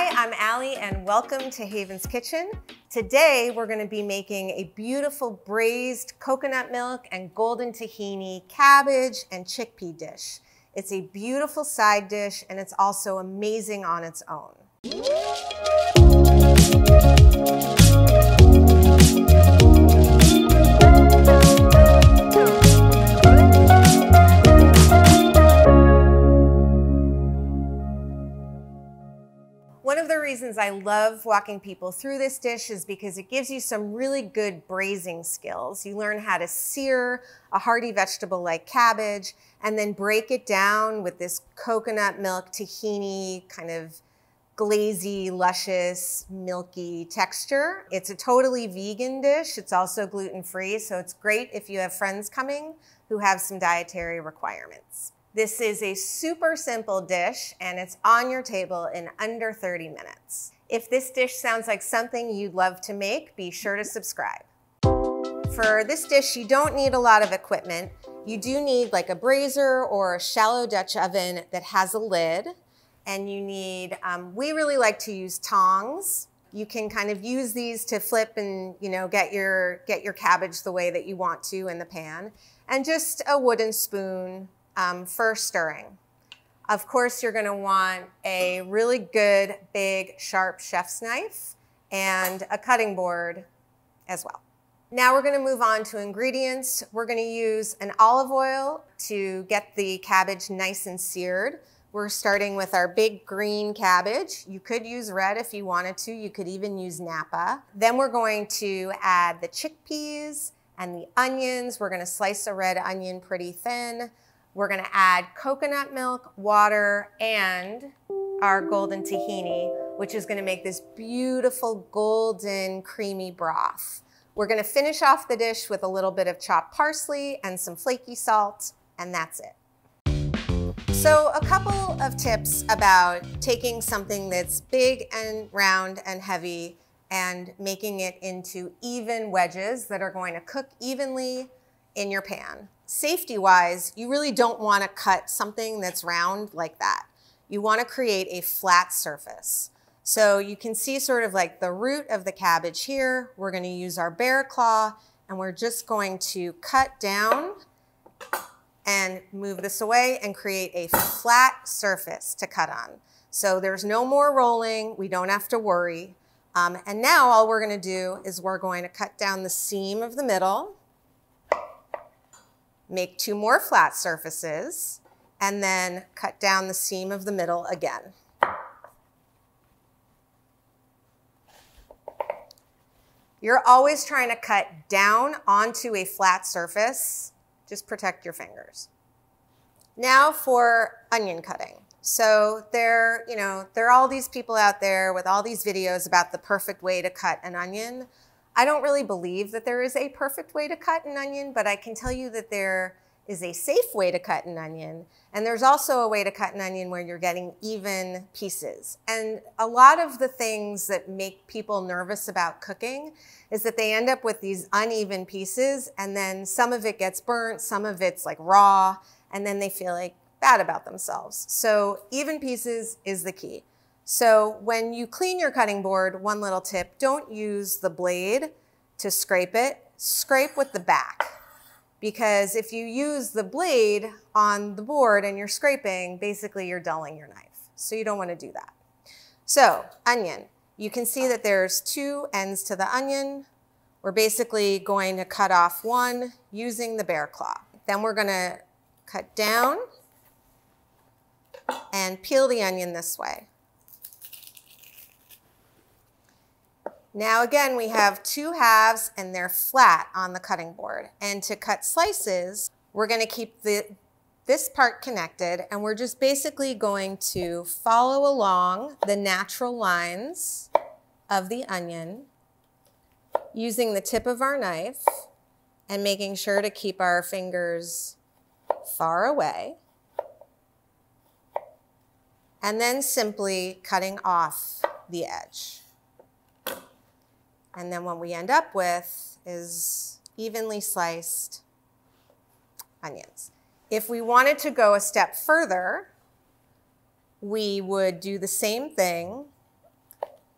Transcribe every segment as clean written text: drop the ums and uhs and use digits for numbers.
Hi, I'm Allie and welcome to Haven's Kitchen. Today we're going to be making a beautiful braised coconut milk and golden tahini cabbage and chickpea dish. It's a beautiful side dish and it's also amazing on its own. One of the reasons I love walking people through this dish is because it gives you some really good braising skills. You learn how to sear a hearty vegetable like cabbage and then break it down with this coconut milk tahini kind of glazy, luscious, milky texture. It's a totally vegan dish. It's also gluten-free, so it's great if you have friends coming who have some dietary requirements. This is a super simple dish and it's on your table in under 30 minutes. If this dish sounds like something you'd love to make, be sure to subscribe. For this dish, you don't need a lot of equipment. You do need like a brazier or a shallow Dutch oven that has a lid. And you need, we really like to use tongs. You can kind of use these to flip and get your cabbage the way that you want to in the pan. And just a wooden spoon for stirring. Of course, you're going to want a really good, big, sharp chef's knife and a cutting board as well. Now we're going to move on to ingredients. We're going to use an olive oil to get the cabbage nice and seared. We're starting with our big green cabbage. You could use red if you wanted to. You could even use Napa. Then we're going to add the chickpeas and the onions. We're going to slice a red onion pretty thin. We're going to add coconut milk, water, and our golden tahini, which is going to make this beautiful golden creamy broth. We're going to finish off the dish with a little bit of chopped parsley and some flaky salt, and that's it. So a couple of tips about taking something that's big and round and heavy and making it into even wedges that are going to cook evenly in your pan. Safety-wise, you really don't want to cut something that's round like that. You want to create a flat surface. So you can see sort of like the root of the cabbage here. We're going to use our bear claw and we're just going to cut down and move this away and create a flat surface to cut on. So there's no more rolling. We don't have to worry. And now all we're going to do is we're going to cut down the seam of the middle, make two more flat surfaces, and then cut down the seam of the middle again. You're always trying to cut down onto a flat surface. Just protect your fingers. Now for onion cutting. So there are all these people out there with all these videos about the perfect way to cut an onion. I don't really believe that there is a perfect way to cut an onion, but I can tell you that there is a safe way to cut an onion. And there's also a way to cut an onion where you're getting even pieces. And a lot of the things that make people nervous about cooking is that they end up with these uneven pieces and then some of it gets burnt, some of it's like raw, and then they feel like bad about themselves. So even pieces is the key. So when you clean your cutting board, one little tip, don't use the blade to scrape it. Scrape with the back. Because if you use the blade on the board and you're scraping, basically you're dulling your knife. So you don't want to do that. So onion, you can see that there's two ends to the onion. We're basically going to cut off one using the bear claw. Then we're going to cut down and peel the onion this way. Now again, we have two halves and they're flat on the cutting board. And to cut slices, we're going to keep this part connected and we're just basically going to follow along the natural lines of the onion using the tip of our knife and making sure to keep our fingers far away. And then simply cutting off the edge. And then what we end up with is evenly sliced onions. If we wanted to go a step further, we would do the same thing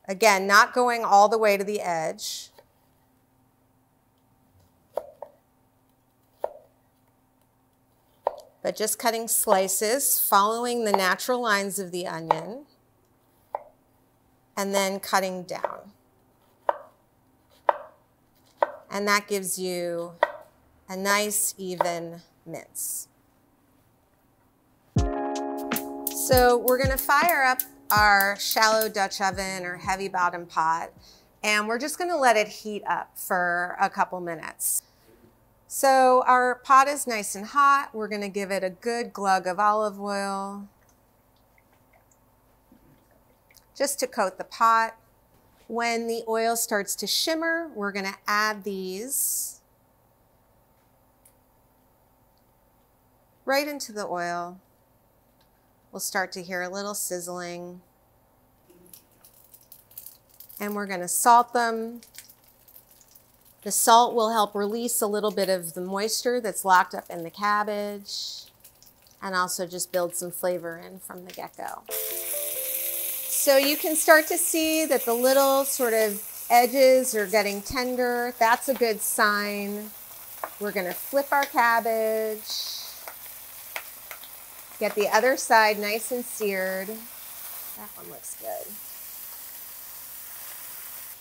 Again, not going all the way to the edge. But just cutting slices, following the natural lines of the onion, and then cutting down. And that gives you a nice, even mince. So we're going to fire up our shallow Dutch oven or heavy bottom pot, and we're just going to let it heat up for a couple minutes. So our pot is nice and hot. We're going to give it a good glug of olive oil just to coat the pot. When the oil starts to shimmer, we're going to add these right into the oil. We'll start to hear a little sizzling. And we're going to salt them. The salt will help release a little bit of the moisture that's locked up in the cabbage and also just build some flavor in from the get-go. So you can start to see that the little sort of edges are getting tender. That's a good sign. We're going to flip our cabbage. Get the other side nice and seared. That one looks good.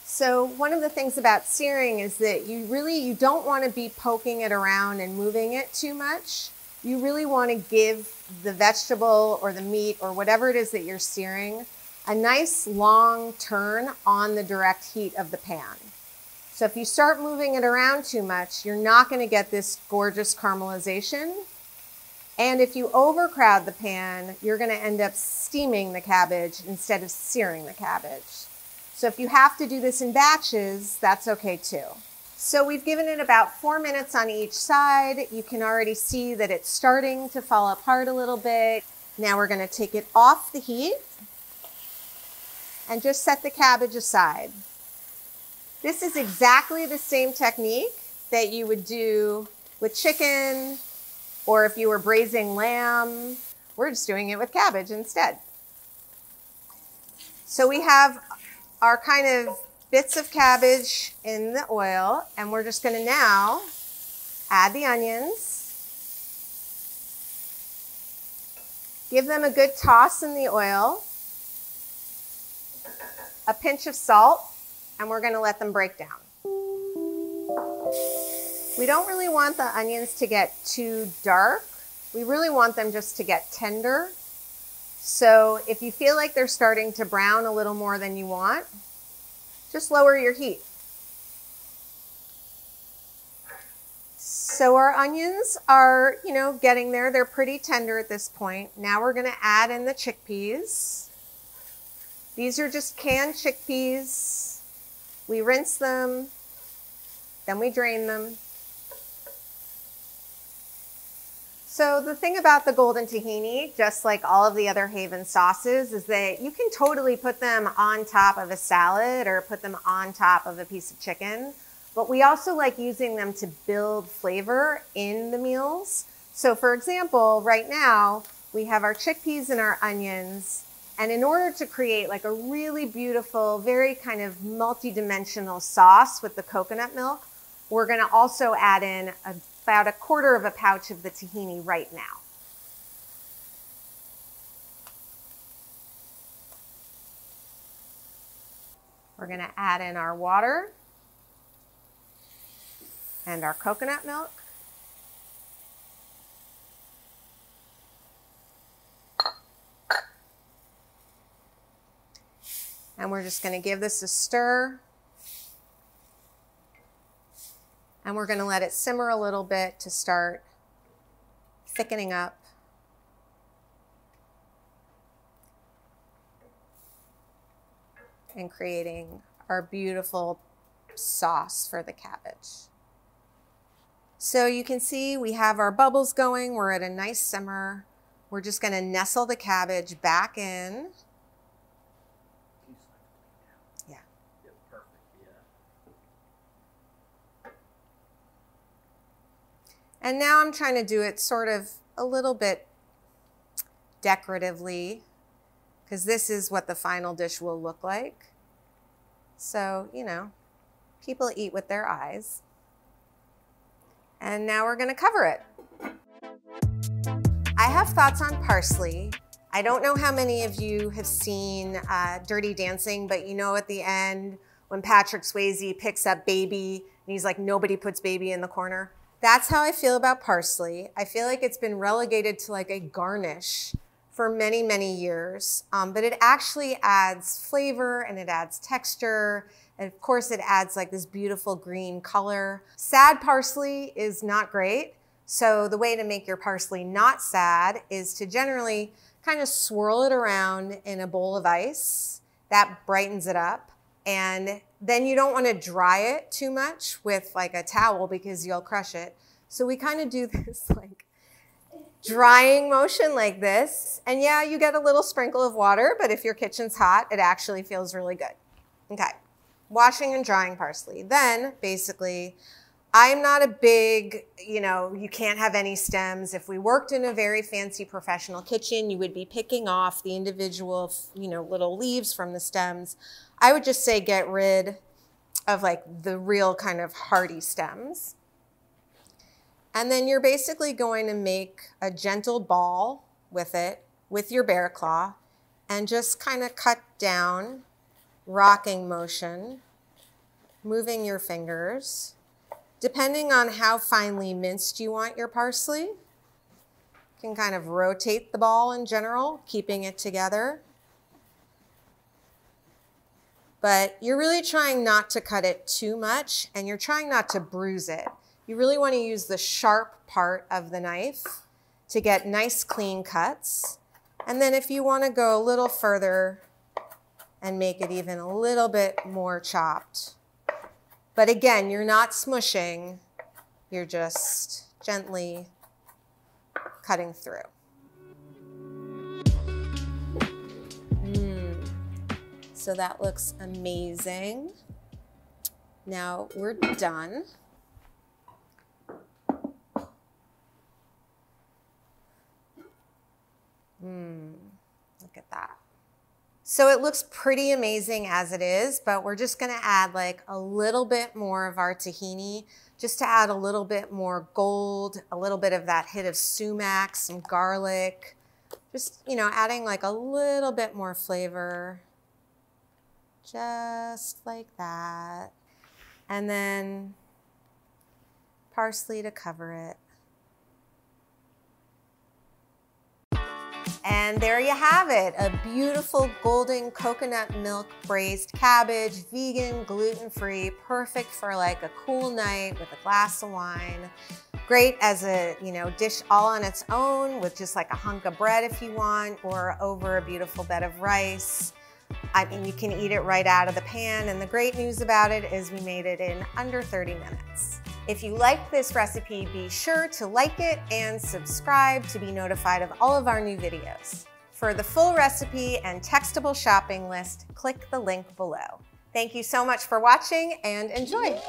So one of the things about searing is that you don't want to be poking it around and moving it too much. You really want to give the vegetable or the meat or whatever it is that you're searing a nice long turn on the direct heat of the pan. So if you start moving it around too much, you're not going to get this gorgeous caramelization. And if you overcrowd the pan, you're going to end up steaming the cabbage instead of searing the cabbage. So if you have to do this in batches, that's okay too. So we've given it about 4 minutes on each side. You can already see that it's starting to fall apart a little bit. Now we're going to take it off the heat and just set the cabbage aside. This is exactly the same technique that you would do with chicken or if you were braising lamb. We're just doing it with cabbage instead. So we have our kind of bits of cabbage in the oil, and we're just going to now add the onions. Give them a good toss in the oil. A pinch of salt, and we're going to let them break down. We don't really want the onions to get too dark. We really want them just to get tender. So if you feel like they're starting to brown a little more than you want, just lower your heat. So our onions are, getting there. They're pretty tender at this point. Now we're going to add in the chickpeas. These are just canned chickpeas. We rinse them, then we drain them. So the thing about the golden tahini, just like all of the other Haven sauces, is that you can totally put them on top of a salad or put them on top of a piece of chicken. But we also like using them to build flavor in the meals. So for example, right now we have our chickpeas and our onions. And in order to create like a really beautiful, very kind of multi-dimensional sauce with the coconut milk, we're going to also add in about 1/4 of a pouch of the tahini right now. We're going to add in our water and our coconut milk. And we're just going to give this a stir. And we're going to let it simmer a little bit to start thickening up. And creating our beautiful sauce for the cabbage. So you can see we have our bubbles going. We're at a nice simmer. We're just going to nestle the cabbage back in. Yeah. Perfect, yeah. And now I'm trying to do it sort of a little bit decoratively, because this is what the final dish will look like. So, you know, people eat with their eyes. And now we're gonna cover it. I have thoughts on parsley. I don't know how many of you have seen Dirty Dancing, but you know at the end when Patrick Swayze picks up Baby and he's like, nobody puts Baby in the corner. That's how I feel about parsley. I feel like it's been relegated to like a garnish for many, many years, but it actually adds flavor and it adds texture. And of course it adds like this beautiful green color. Sad parsley is not great. So the way to make your parsley not sad is to generally kind of swirl it around in a bowl of ice. That brightens it up. And then you don't want to dry it too much with like a towel because you'll crush it. So we kind of do this like drying motion like this. And yeah, you get a little sprinkle of water, but if your kitchen's hot, it actually feels really good. Okay, washing and drying parsley. Then basically, I'm not a big, you can't have any stems. If we worked in a very fancy professional kitchen, you would be picking off the individual, little leaves from the stems. I would just say get rid of like the real kind of hardy stems. And then you're basically going to make a gentle ball with it, with your bear claw, and just kind of cut down, rocking motion, moving your fingers. Depending on how finely minced you want your parsley, you can kind of rotate the ball in general, keeping it together. But you're really trying not to cut it too much, and you're trying not to bruise it. You really want to use the sharp part of the knife to get nice clean cuts. And then if you want to go a little further and make it even a little bit more chopped. But again, you're not smushing, you're just gently cutting through. So that looks amazing. Now we're done. Look at that. So it looks pretty amazing as it is, but we're just gonna add like a little bit more of our tahini, just to add a little bit more gold, a little bit of that hit of sumac, some garlic, just, adding like a little bit more flavor, just like that. And then parsley to cover it. And there you have it, a beautiful golden coconut milk braised cabbage, vegan, gluten-free, perfect for like a cool night with a glass of wine. Great as a dish all on its own with just like a hunk of bread if you want, or over a beautiful bed of rice. I mean, you can eat it right out of the pan, and the great news about it is we made it in under 30 minutes. If you liked this recipe, be sure to like it and subscribe to be notified of all of our new videos. For the full recipe and textable shopping list, click the link below. Thank you so much for watching and enjoy!